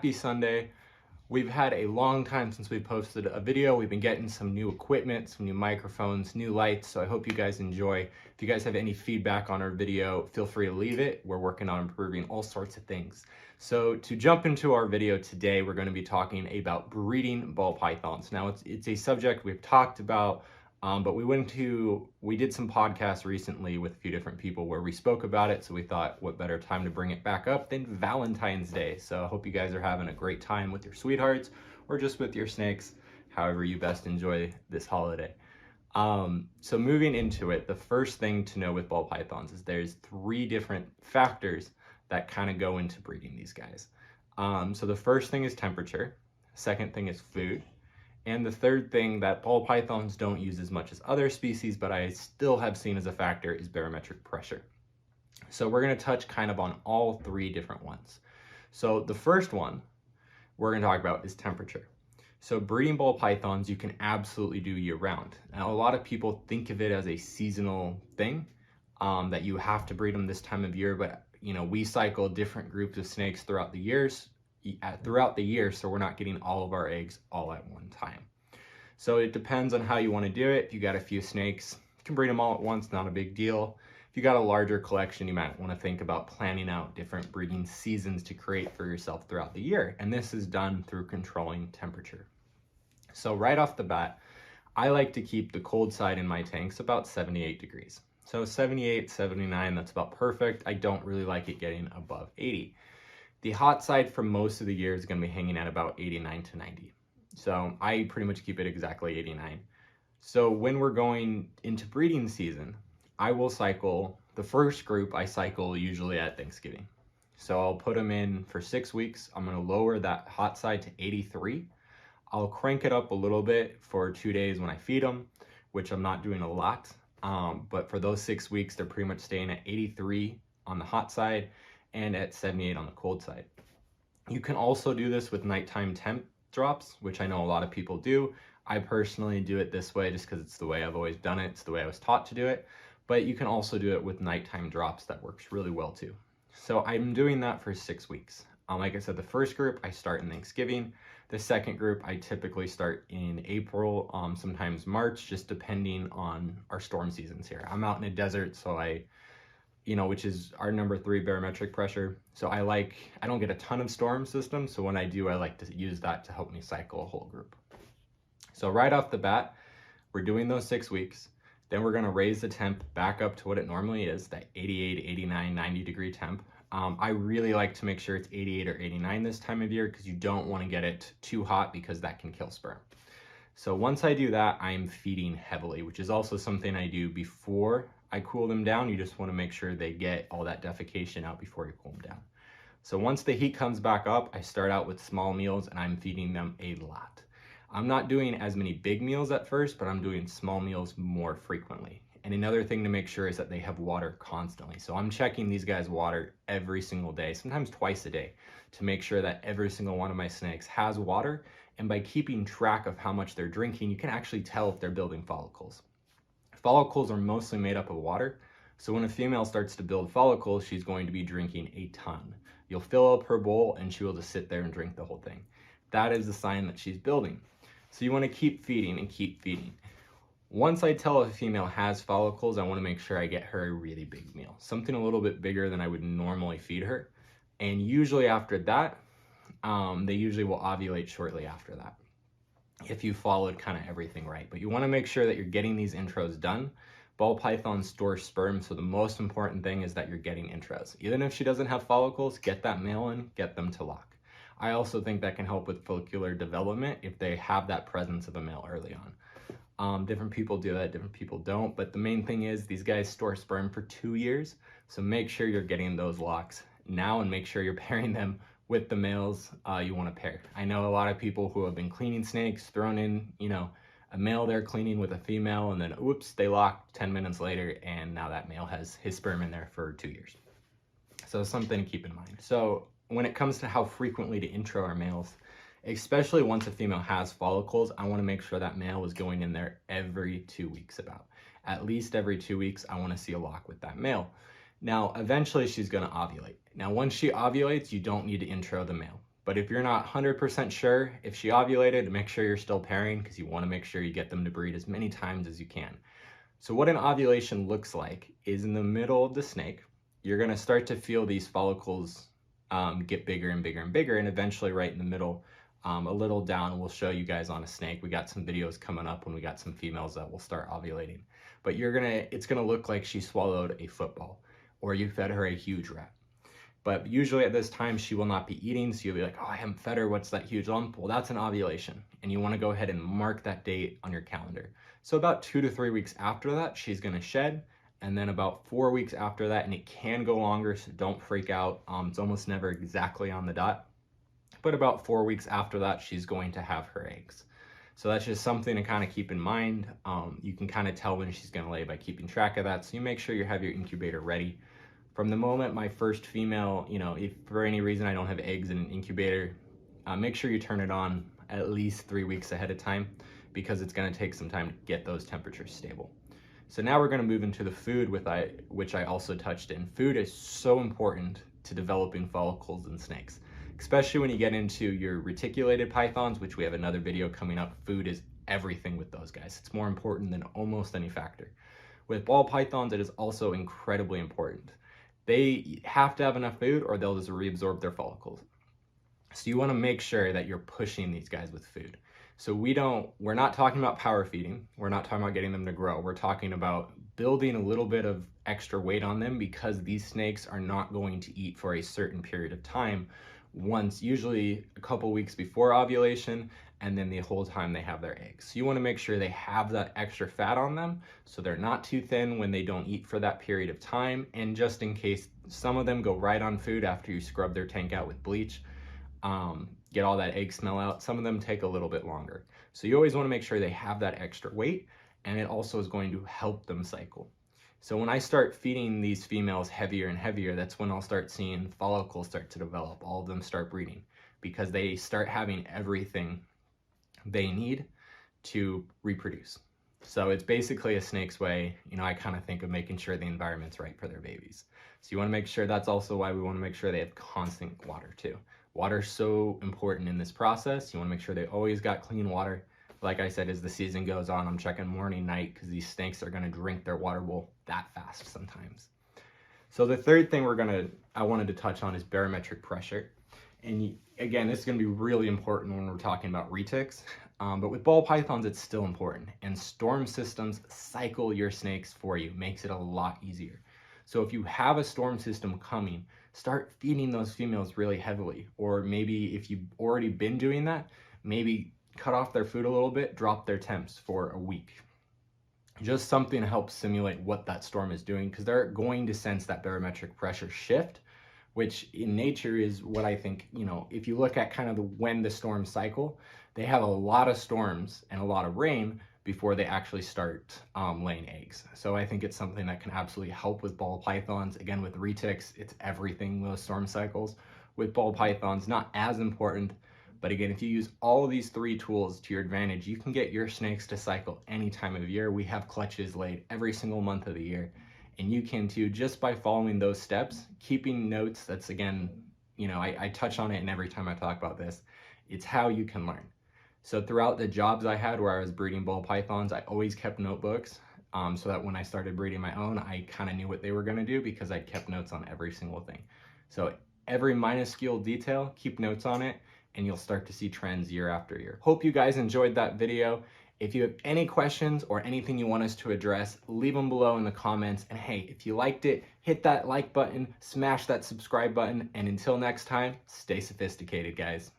happy Sunday. We've had a long time since we posted a video. We've been getting some new equipment, some new microphones, new lights, so I hope you guys enjoy. If you guys have any feedback on our video, feel free to leave it. We're working on improving all sorts of things. So to jump into our video today, we're going to be talking about breeding ball pythons. Now it's a subject we've talked about, but we did some podcasts recently with a few different people where we spoke about it. So we thought what better time to bring it back up than Valentine's Day. So I hope you guys are having a great time with your sweethearts or just with your snakes, however you best enjoy this holiday. So moving into it, the first thing to know with ball pythons is there's 3 different factors that kind of go into breeding these guys. So the first thing is temperature, second thing is food, and the third thing that ball pythons don't use as much as other species, but I still have seen as a factor, is barometric pressure. So we're going to touch kind of on all 3 different ones. So the first one we're going to talk about is temperature. So breeding ball pythons you can absolutely do year round. Now a lot of people think of it as a seasonal thing, that you have to breed them this time of year, but you know, we cycle different groups of snakes throughout the year, so we're not getting all of our eggs all at one time. So it depends on how you want to do it. If you got a few snakes, you can breed them all at once, not a big deal. If you got a larger collection, you might want to think about planning out different breeding seasons to create for yourself throughout the year. And this is done through controlling temperature. So right off the bat, I like to keep the cold side in my tanks about 78 degrees. So 78, 79, that's about perfect. I don't really like it getting above 80. The hot side for most of the year is going to be hanging at about 89 to 90. So I pretty much keep it exactly 89. So when we're going into breeding season, I will cycle, the first group I cycle usually at Thanksgiving. So I'll put them in for 6 weeks. I'm going to lower that hot side to 83. I'll crank it up a little bit for 2 days when I feed them, which I'm not doing a lot. But for those 6 weeks, they're pretty much staying at 83 on the hot side and at 78 on the cold side. You can also do this with nighttime temp drops, which I know a lot of people do. I personally do it this way just because it's the way I've always done it. It's the way I was taught to do it. But you can also do it with nighttime drops. That works really well too. So I'm doing that for 6 weeks. Like I said, the first group I start in Thanksgiving. The second group I typically start in April, sometimes March, just depending on our storm seasons here. I'm out in a desert, so which is our number 3 barometric pressure. So I don't get a ton of storm systems. So when I do, I like to use that to help me cycle a whole group. So right off the bat, we're doing those 6 weeks. Then we're gonna raise the temp back up to what it normally is, that 88, 89, 90 degree temp. I really like to make sure it's 88 or 89 this time of year because you don't want to get it too hot because that can kill sperm. So once I do that, I'm feeding heavily, which is also something I do before I cool them down. You just want to make sure they get all that defecation out before you cool them down. So once the heat comes back up, I start out with small meals and I'm feeding them a lot. I'm not doing as many big meals at first, but I'm doing small meals more frequently. And another thing to make sure is that they have water constantly. So I'm checking these guys' water every single day, sometimes twice a day, to make sure that every single one of my snakes has water. And by keeping track of how much they're drinking, you can actually tell if they're building follicles. Follicles are mostly made up of water. So when a female starts to build follicles, she's going to be drinking a ton. You'll fill up her bowl and she will just sit there and drink the whole thing. That is a sign that she's building. So you want to keep feeding and keep feeding. Once I tell if a female has follicles, I want to make sure I get her a really big meal, something a little bit bigger than I would normally feed her. And usually after that, they usually will ovulate shortly after that, if you followed kind of everything right. But you want to make sure that you're getting these intros done. Ball pythons store sperm, so the most important thing is that you're getting intros. Even if she doesn't have follicles, get that male in, get them to lock. I also think that can help with follicular development if they have that presence of a male early on. Different people do that, different people don't, but the main thing is these guys store sperm for 2 years, so make sure you're getting those locks now and make sure you're pairing them with the males you want to pair. I know a lot of people who have been cleaning snakes, thrown in, a male they're cleaning with a female, and then oops, they lock 10 minutes later, and now that male has his sperm in there for 2 years. So something to keep in mind. So when it comes to how frequently to intro our males, especially once a female has follicles, I want to make sure that male is going in there every 2 weeks about. At least every 2 weeks, I want to see a lock with that male. Now, eventually she's going to ovulate. Now, once she ovulates, you don't need to intro the male. But if you're not 100% sure if she ovulated, make sure you're still pairing, because you want to make sure you get them to breed as many times as you can. So what an ovulation looks like is in the middle of the snake, you're going to start to feel these follicles get bigger and bigger and bigger, and eventually right in the middle, a little down, we'll show you guys on a snake. We got some videos coming up when we got some females that will start ovulating. But it's gonna look like she swallowed a football, or you fed her a huge rat. But usually at this time, she will not be eating, so you'll be like, oh, I haven't fed her, what's that huge lump? Well, that's an ovulation, and you wanna go ahead and mark that date on your calendar. So about 2 to 3 weeks after that, she's gonna shed, and then about 4 weeks after that, and it can go longer, so don't freak out. It's almost never exactly on the dot, but about 4 weeks after that, she's going to have her eggs. So that's just something to kind of keep in mind. You can kind of tell when she's gonna lay by keeping track of that, so you make sure you have your incubator ready. From the moment my first female, if for any reason I don't have eggs in an incubator, make sure you turn it on at least 3 weeks ahead of time, because it's gonna take some time to get those temperatures stable. So now we're gonna move into the food, which I also touched in. Food is so important to developing follicles in snakes, especially when you get into your reticulated pythons, which we have another video coming up. Food is everything with those guys. It's more important than almost any factor. With ball pythons, it is also incredibly important. They have to have enough food or they'll just reabsorb their follicles. So you wanna make sure that you're pushing these guys with food. So we're not talking about power feeding. We're not talking about getting them to grow. We're talking about building a little bit of extra weight on them, because these snakes are not going to eat for a certain period of time, usually a couple weeks before ovulation, and then the whole time they have their eggs. So you wanna make sure they have that extra fat on them, so they're not too thin when they don't eat for that period of time. And just in case, some of them go right on food after you scrub their tank out with bleach, get all that egg smell out. Some of them take a little bit longer. So you always wanna make sure they have that extra weight, and it also is going to help them cycle. So when I start feeding these females heavier and heavier, that's when I'll start seeing follicles start to develop. All of them start breeding, because they start having everything they need to reproduce. So it's basically a snake's way. I kind of think of making sure the environment's right for their babies. So you want to make sure, that's also why we want to make sure they have constant water too. Water's so important in this process. You want to make sure they always got clean water. Like I said, as the season goes on, I'm checking morning, night, because these snakes are going to drink their water bowl that fast sometimes. So the third thing I wanted to touch on is barometric pressure. And again, this is going to be really important when we're talking about retics. But with ball pythons, it's still important. And storm systems cycle your snakes for you, makes it a lot easier. So if you have a storm system coming, start feeding those females really heavily. Or maybe if you've already been doing that, maybe cut off their food a little bit, drop their temps for a week. Just something to help simulate what that storm is doing, because they're going to sense that barometric pressure shift, which in nature is what I think, if you look at kind of when the storms cycle, they have a lot of storms and a lot of rain before they actually start laying eggs. So I think it's something that can absolutely help with ball pythons. Again, with retics, it's everything, those storm cycles. With ball pythons, not as important, but again, if you use all of these 3 tools to your advantage, you can get your snakes to cycle any time of year. We have clutches laid every single month of the year, and you can too, just by following those steps, keeping notes. That's again, I touch on it, and every time I talk about this, it's how you can learn. So throughout the jobs I had where I was breeding ball pythons, I always kept notebooks, so that when I started breeding my own, I kind of knew what they were going to do, because I kept notes on every single thing. So every minuscule detail, keep notes on it, and you'll start to see trends year after year. Hope you guys enjoyed that video. If you have any questions or anything you want us to address, leave them below in the comments. And hey, if you liked it, hit that like button, smash that subscribe button, and until next time, stay sophisticated, guys.